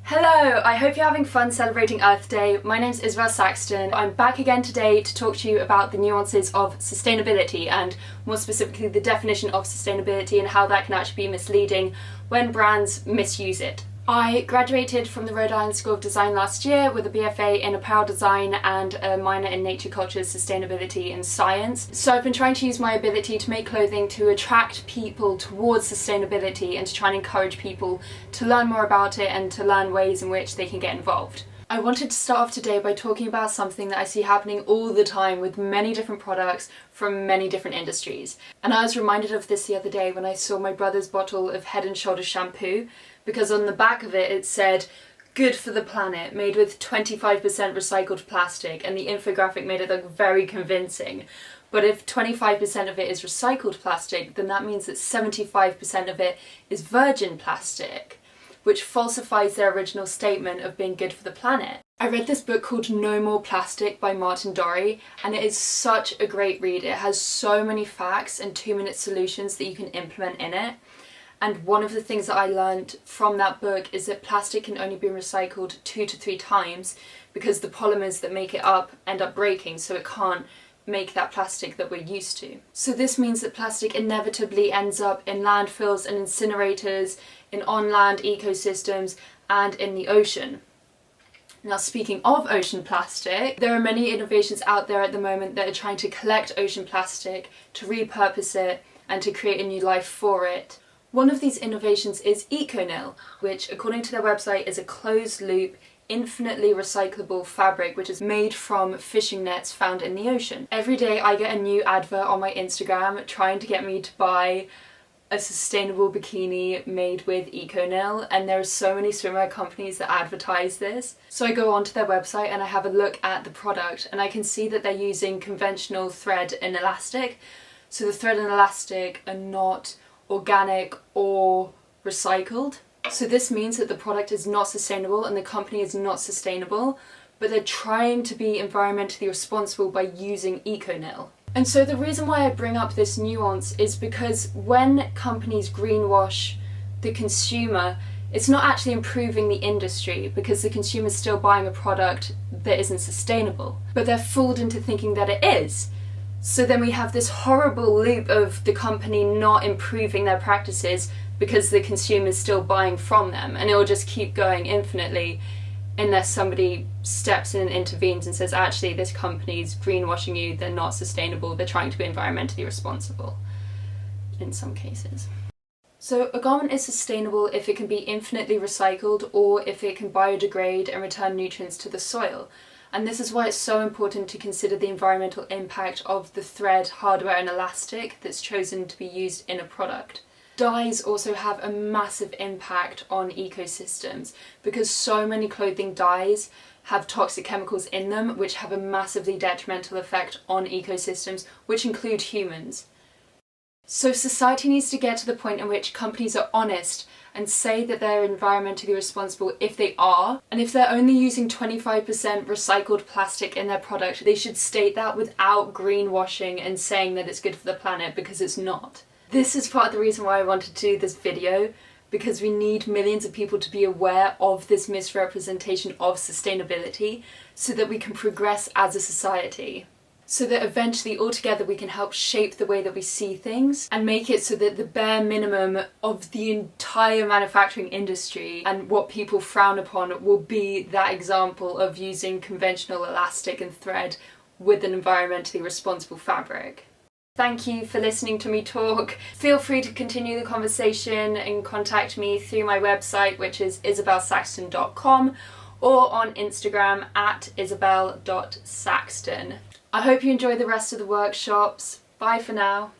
Hello, I hope you're having fun celebrating Earth Day. My name's Isabel Saxton. I'm back again today to talk to you about the nuances of sustainability and more specifically the definition of sustainability and how that can actually be misleading when brands misuse it. I graduated from the Rhode Island School of Design last year with a BFA in apparel design and a minor in nature, culture, sustainability and science. So I've been trying to use my ability to make clothing to attract people towards sustainability and to try and encourage people to learn more about it and to learn ways in which they can get involved. I wanted to start off today by talking about something that I see happening all the time with many different products from many different industries. And I was reminded of this the other day when I saw my brother's bottle of Head & Shoulders shampoo, because on the back of it it said, "Good for the planet, made with 25% recycled plastic," and the infographic made it look very convincing. But if 25% of it is recycled plastic, then that means that 75% of it is virgin plastic, which falsifies their original statement of being good for the planet. I read this book called No More Plastic by Dorey, and it is such a great read. It has so many facts and 2-minute solutions that you can implement in it. And one of the things that I learned from that book is that plastic can only be recycled 2 to 3 times because the polymers that make it up end up breaking, so it can't make that plastic that we're used to. So this means that plastic inevitably ends up in landfills and incinerators, in on-land ecosystems, and in the ocean. Now, speaking of ocean plastic, there are many innovations out there at the moment that are trying to collect ocean plastic, to repurpose it, and to create a new life for it. One of these innovations is EcoNil, which according to their website is a closed-loop, infinitely recyclable fabric which is made from fishing nets found in the ocean. Every day I get a new advert on my Instagram trying to get me to buy a sustainable bikini made with EcoNil, and there are so many swimwear companies that advertise this. So I go onto their website and I have a look at the product, and I can see that they're using conventional thread and elastic. So the thread and elastic are not organic or recycled. So this means that the product is not sustainable and the company is not sustainable, but they're trying to be environmentally responsible by using EcoNil. And so the reason why I bring up this nuance is because when companies greenwash the consumer, it's not actually improving the industry because the consumer's still buying a product that isn't sustainable, but they're fooled into thinking that it is. So then we have this horrible loop of the company not improving their practices because the consumer is still buying from them, and it will just keep going infinitely unless somebody steps in and intervenes and says, actually, this company's greenwashing you, they're not sustainable, they're trying to be environmentally responsible in some cases. So a garment is sustainable if it can be infinitely recycled or if it can biodegrade and return nutrients to the soil. And this is why it's so important to consider the environmental impact of the thread, hardware and elastic that's chosen to be used in a product. Dyes also have a massive impact on ecosystems because so many clothing dyes have toxic chemicals in them which have a massively detrimental effect on ecosystems, which include humans. So society needs to get to the point in which companies are honest and say that they're environmentally responsible if they are, and if they're only using 25% recycled plastic in their product, they should state that without greenwashing and saying that it's good for the planet, because it's not. This is part of the reason why I wanted to do this video, because we need millions of people to be aware of this misrepresentation of sustainability so that we can progress as a society. So that eventually all together we can help shape the way that we see things and make it so that the bare minimum of the entire manufacturing industry and what people frown upon will be that example of using conventional elastic and thread with an environmentally responsible fabric. Thank you for listening to me talk. Feel free to continue the conversation and contact me through my website, which is isabelsaxton.com, or on Instagram at isabel.saxton. I hope you enjoy the rest of the workshops. Bye for now.